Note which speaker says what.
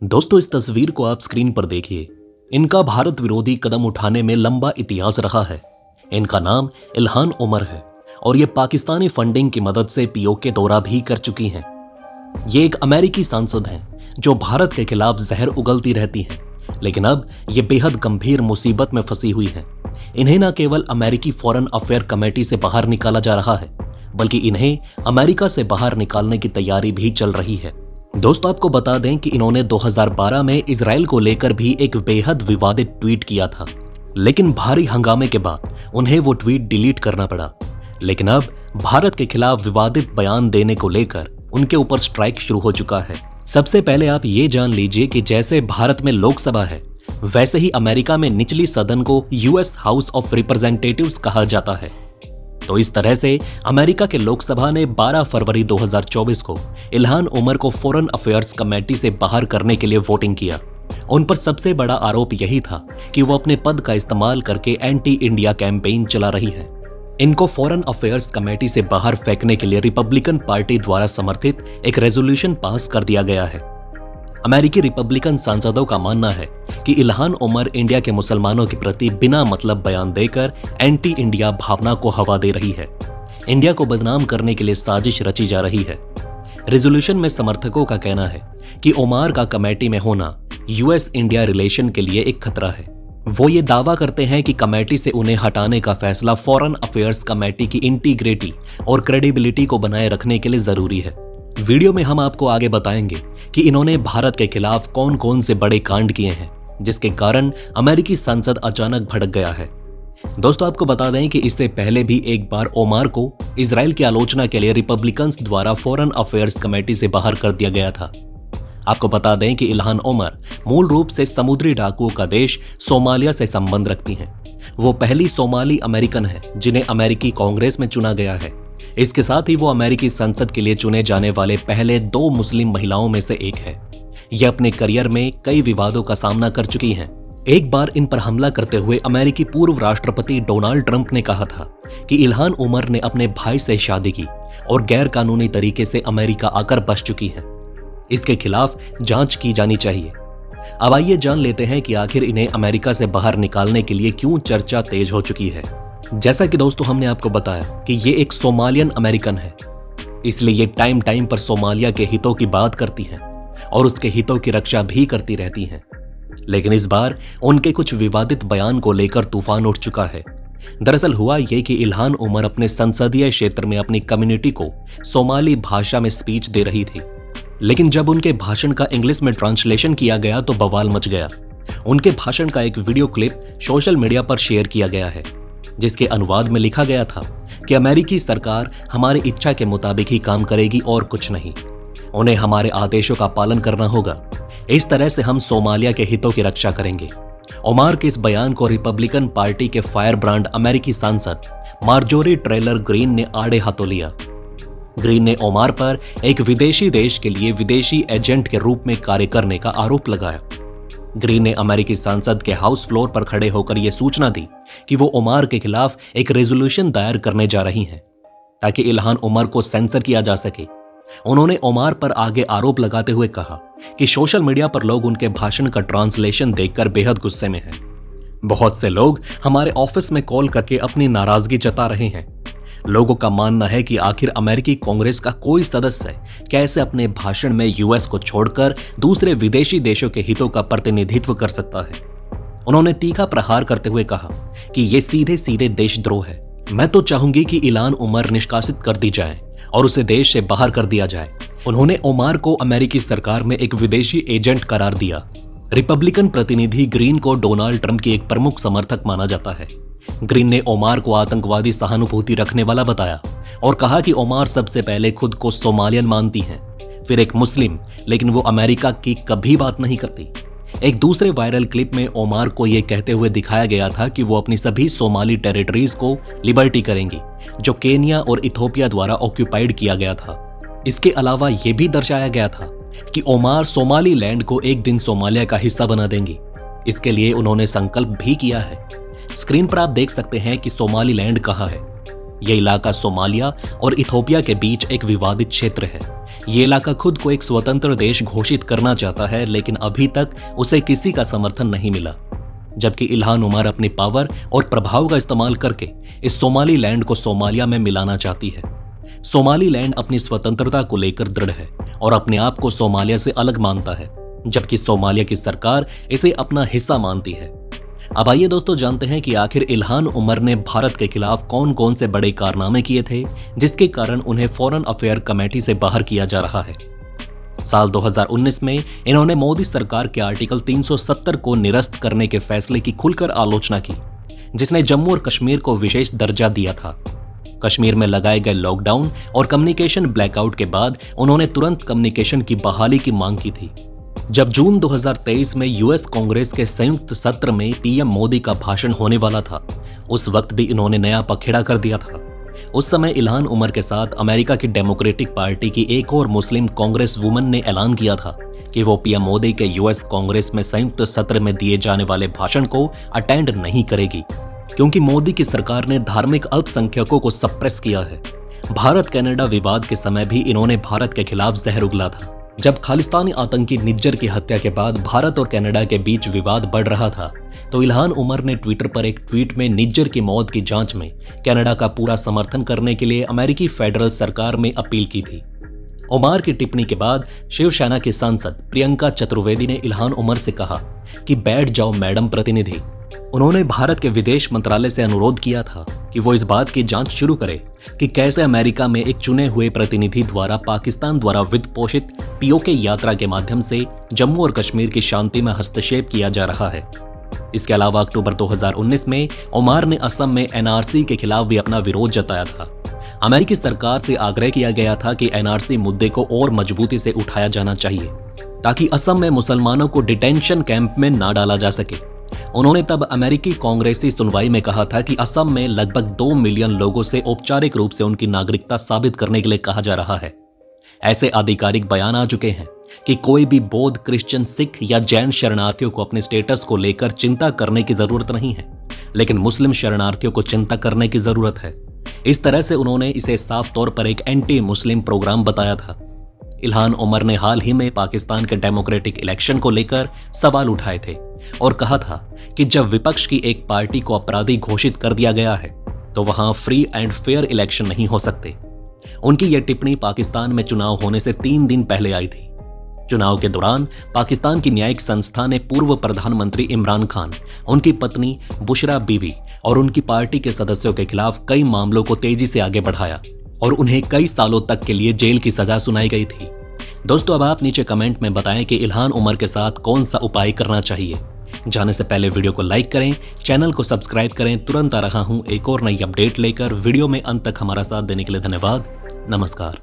Speaker 1: दोस्तों, इस तस्वीर को आप स्क्रीन पर देखिए। इनका भारत विरोधी कदम उठाने में लंबा इतिहास रहा है। इनका नाम इल्हान उमर है और ये पाकिस्तानी फंडिंग की मदद से पीओके दौरा भी कर चुकी हैं। ये एक अमेरिकी सांसद हैं जो भारत के खिलाफ जहर उगलती रहती हैं, लेकिन अब ये बेहद गंभीर मुसीबत में फंसी हुई हैं। इन्हें न केवल अमेरिकी फॉरेन अफेयर कमेटी से बाहर निकाला जा रहा है, बल्कि इन्हें अमेरिका से बाहर निकालने की तैयारी भी चल रही है। दोस्तों, आपको बता दें कि इन्होंने 2012 में इजराइल को लेकर भी एक बेहद विवादित ट्वीट किया था, लेकिन भारी हंगामे के बाद उन्हें वो ट्वीट डिलीट करना पड़ा। लेकिन अब भारत के खिलाफ विवादित बयान देने को लेकर उनके ऊपर स्ट्राइक शुरू हो चुका है। सबसे पहले आप ये जान लीजिए कि जैसे भारत में लोकसभा है, वैसे ही अमेरिका में निचली सदन को यूएस हाउस ऑफ रिप्रेजेंटेटिव्स कहा जाता है। तो इस तरह से अमेरिका के लोकसभा ने 12 फरवरी 2024 को इल्हान उमर को फॉरेन अफेयर्स कमेटी से बाहर करने के लिए वोटिंग किया। उन पर सबसे बड़ा आरोप यही था कि वो अपने पद का इस्तेमाल करके एंटी इंडिया कैंपेन चला रही है। इनको फॉरेन अफेयर्स कमेटी से बाहर फेंकने के लिए रिपब्लिकन पार्टी द्वारा समर्थित एक रेजोल्यूशन पास कर दिया गया है। अमेरिकी रिपब्लिकन सांसदों का मानना है कि इल्हान उमर इंडिया के मुसलमानों के प्रति बिना मतलब बयान देकर एंटी इंडिया भावना को हवा दे रही है। इंडिया को बदनाम करने के लिए साजिश रची जा रही है। रेजोल्यूशन में समर्थकों का कहना है कि उमर का कमेटी में होना यूएस इंडिया रिलेशन के लिए एक खतरा है। वो ये दावा करते हैं कि कमेटी से उन्हें हटाने का फैसला फॉरेन अफेयर्स कमेटी की इंटीग्रिटी और क्रेडिबिलिटी को बनाए रखने के लिए जरूरी है। वीडियो में हम आपको आगे बताएंगे कि इन्होंने भारत के खिलाफ कौन कौन से बड़े कांड किए हैं, जिसके कारण अमेरिकी संसद अचानक भड़क गया है। दोस्तों, आपको बता दें कि इससे पहले भी एक बार उमर को इजराइल की आलोचना के लिए रिपब्लिकन्स द्वारा फॉरेन अफेयर्स कमेटी से बाहर कर दिया गया था। आपको बता दें कि इल्हान उमर मूल रूप से समुद्री डाकुओं का देश सोमालिया से संबंध रखती हैं। वो पहली सोमाली अमेरिकन है जिन्हें अमेरिकी कांग्रेस में चुना गया है। इसके साथ ही वो अमेरिकी संसद के लिए चुने जाने वाले पहले 2 मुस्लिम महिलाओं में से एक है। ये अपने करियर में कई विवादों का सामना कर चुकी हैं। एक बार इन पर हमला करते हुए अमेरिकी पूर्व राष्ट्रपति डोनाल्ड ट्रंप ने कहा था कि इल्हान उमर ने अपने भाई से शादी की और गैर कानूनी तरीके से अमेरिका आकर बस चुकी हैं। इसके खिलाफ जांच की जानी चाहिए। अब आइए जान लेते हैं कि आखिर इन्हें अमेरिका से बाहर निकालने के लिए क्यों चर्चा तेज हो चुकी है। जैसा कि दोस्तों हमने आपको बताया कि ये एक सोमालियन अमेरिकन है, इसलिए ये टाइम टाइम पर सोमालिया के हितों की बात करती हैं और उसके हितों की रक्षा भी करती रहती हैं। लेकिन इस बार उनके कुछ विवादित बयान को लेकर तूफान उठ चुका है। दरअसल हुआ ये कि इल्हान उमर अपने संसदीय क्षेत्र में अपनी कम्युनिटी को सोमाली भाषा में स्पीच दे रही थी, लेकिन जब उनके भाषण का इंग्लिश में ट्रांसलेशन किया गया तो बवाल मच गया। उनके भाषण का एक वीडियो क्लिप सोशल मीडिया पर शेयर किया गया है, जिसके अनुवाद में लिखा गया था कि अमेरिकी सरकार हमारी इच्छा के मुताबिक ही काम करेगी और कुछ नहीं। उन्हें हमारे आदेशों का पालन करना होगा। इस तरह से हम सोमालिया के हितों की रक्षा करेंगे। उमर के इस बयान को रिपब्लिकन पार्टी के फायर ब्रांड अमेरिकी सांसद मार्जोरी टेलर ग्रीन ने आड़े हाथों लिया। ग्रीन ने उमर पर एक विदेशी देश के लिए विदेशी एजेंट के रूप में कार्य करने का आरोप लगाया। ग्रीन ने अमेरिकी सांसद के हाउस फ्लोर पर खड़े होकर यह सूचना दी कि वो उमर के खिलाफ एक रेजोल्यूशन दायर करने जा रही हैं ताकि इल्हान उमर को सेंसर किया जा सके। उन्होंने उमर पर आगे आरोप लगाते हुए कहा कि सोशल मीडिया पर लोग उनके भाषण का ट्रांसलेशन देखकर बेहद गुस्से में हैं। बहुत से लोग हमारे ऑफिस में कॉल करके अपनी नाराजगी जता रहे हैं। लोगों का मानना है कि आखिर अमेरिकी कांग्रेस का कोई सदस्य कैसे अपने भाषण में यूएस को छोड़कर दूसरे विदेशी देशों के हितों का प्रतिनिधित्व कर सकता है। उन्होंने तीखा प्रहार करते हुए कहा कि यह सीधे सीधे देशद्रोह है। मैं तो चाहूंगी कि इल्हान उमर निष्कासित कर दी जाए और उसे देश से बाहर कर दिया जाए। उन्होंने उमर को अमेरिकी सरकार में एक विदेशी एजेंट करार दिया। रिपब्लिकन प्रतिनिधि ग्रीन को डोनाल्ड ट्रंप की एक प्रमुख समर्थक माना जाता है। ग्रीन ने उमर को आतंकवादी सहानुभूति रखने वाला बताया और कहा कि उमर सबसे पहले खुद को सोमालियन मानती हैं, फिर एक मुस्लिम, लेकिन वो अमेरिका की कभी बात नहीं करती। एक दूसरे वायरल क्लिप में उमर को यह कहते हुए दिखाया गया था कि वो अपनी सभी सोमाली टेरिटरीज को लिबर्टी करेंगी, जो केन्या और इथोपिया द्वारा ऑक्यूपाइड किया गया था। इसके अलावा यह भी दर्शाया गया था कि उमर सोमाली लैंड को एक दिन सोमालिया का हिस्सा बना देंगी। इसके लिए उन्होंने संकल्प भी किया है। स्क्रीन पर आप देख सकते हैं कि सोमाली लैंड कहाँ है। यह इलाका सोमालिया और इथोपिया के बीच एक विवादित क्षेत्र है। ये इलाका खुद को एक स्वतंत्र देश घोषित करना चाहता है, लेकिन अभी तक उसे किसी का समर्थन नहीं मिला। जबकि इल्हान उमर अपनी पावर और प्रभाव का इस्तेमाल करके इस सोमाली लैंड को सोमालिया में मिलाना चाहती है। सोमाली लैंड अपनी स्वतंत्रता को लेकर दृढ़ है और अपने आप को सोमालिया से अलग मानता है, जबकि सोमालिया की सरकार इसे अपना हिस्सा मानती है। अब आइए दोस्तों जानते हैं कि आखिर इल्हान उमर ने भारत के खिलाफ कौन कौन से बड़े कारनामे किए थे, जिसके कारण उन्हें फॉरेन अफेयर कमेटी से बाहर किया जा रहा है। साल 2019 में इन्होंने मोदी सरकार के आर्टिकल 370 को निरस्त करने के फैसले की खुलकर आलोचना की, जिसने जम्मू और कश्मीर को विशेष दर्जा दिया था। कश्मीर में लगाए गए लॉकडाउन और कम्युनिकेशन ब्लैकआउट के बाद उन्होंने तुरंत कम्युनिकेशन की बहाली की मांग की थी। जब जून 2023 में यूएस कांग्रेस के संयुक्त सत्र में पीएम मोदी का भाषण होने वाला था, उस वक्त भी इन्होंने नया पखेड़ा कर दिया था। उस समय इल्हान उमर के साथ अमेरिका की डेमोक्रेटिक पार्टी की एक और मुस्लिम कांग्रेस वुमन ने ऐलान किया था कि वो पीएम मोदी के यूएस कांग्रेस में संयुक्त सत्र में दिए जाने वाले भाषण को अटेंड नहीं करेगी, क्योंकि मोदी की सरकार ने धार्मिक अल्पसंख्यकों को सप्रेस किया है। भारत कनाडा विवाद के समय भी इन्होंने भारत के खिलाफ जहर उगला था। जब खालिस्तानी आतंकी निज्जर की हत्या के बाद भारत और कनाडा के बीच विवाद बढ़ रहा था, तो इल्हान उमर ने ट्विटर पर एक ट्वीट में निज्जर की मौत की जांच में कनाडा का पूरा समर्थन करने के लिए अमेरिकी फेडरल सरकार में अपील की थी। उमर की टिप्पणी के बाद शिवसेना की सांसद प्रियंका चतुर्वेदी ने इल्हान उमर से कहा कि बैठ जाओ मैडम प्रतिनिधि। उन्होंने भारत के विदेश मंत्रालय से अनुरोध किया था कि वो इस बात की जांच शुरू करे कि कैसे अमेरिका में एक चुने हुए प्रतिनिधि द्वारा पाकिस्तान द्वारा वित्त पोषित पीओके यात्रा के माध्यम से जम्मू और कश्मीर की शांति में हस्तक्षेप किया जा रहा है। इसके अलावा अक्टूबर 2019 में उमर ने असम में एनआरसी के खिलाफ भी अपना विरोध जताया था। अमेरिकी सरकार से आग्रह किया गया था कि एनआरसी मुद्दे को और मजबूती से उठाया जाना चाहिए, ताकि असम में मुसलमानों को डिटेंशन कैंप में ना डाला जा सके। उन्होंने तब अमेरिकी कांग्रेसी सुनवाई में कहा था कि असम में लगभग 2 मिलियन लोगों से औपचारिक रूप से उनकी नागरिकता साबित करने के लिए कहा जा रहा है। ऐसे आधिकारिक बयान आ चुके हैं कि कोई भी बौद्ध, क्रिश्चियन, सिख या जैन शरणार्थियों को अपने स्टेटस को लेकर चिंता करने की जरूरत नहीं है, लेकिन मुस्लिम शरणार्थियों को चिंता करने की जरूरत है। इस तरह से उन्होंने इसे साफ तौर पर एक एंटी मुस्लिम प्रोग्राम बताया था। इल्हान उमर ने हाल ही में पाकिस्तान के डेमोक्रेटिक इलेक्शन को लेकर सवाल उठाए थे और कहा था कि जब विपक्ष की एक पार्टी को अपराधी घोषित कर दिया गया है, तो वहां फ्री एंड फेयर इलेक्शन नहीं हो सकते। उनकी यह टिप्पणी पाकिस्तान में चुनाव होने से 3 दिन पहले आई थी। चुनाव के दौरान पाकिस्तान की न्यायिक संस्था ने पूर्व प्रधानमंत्री इमरान खान, उनकी पत्नी बुशरा बीबी और उनकी पार्टी के सदस्यों के खिलाफ कई मामलों को तेजी से आगे बढ़ाया और उन्हें कई सालों तक के लिए जेल की सजा सुनाई गई थी। दोस्तों, अब आप नीचे कमेंट में बताएं कि इल्हान उमर के साथ कौन सा उपाय करना चाहिए। जाने से पहले वीडियो को लाइक करें, चैनल को सब्सक्राइब करें। तुरंत आ रहा हूं एक और नई अपडेट लेकर। वीडियो में अंत तक हमारा साथ देने के लिए धन्यवाद। नमस्कार।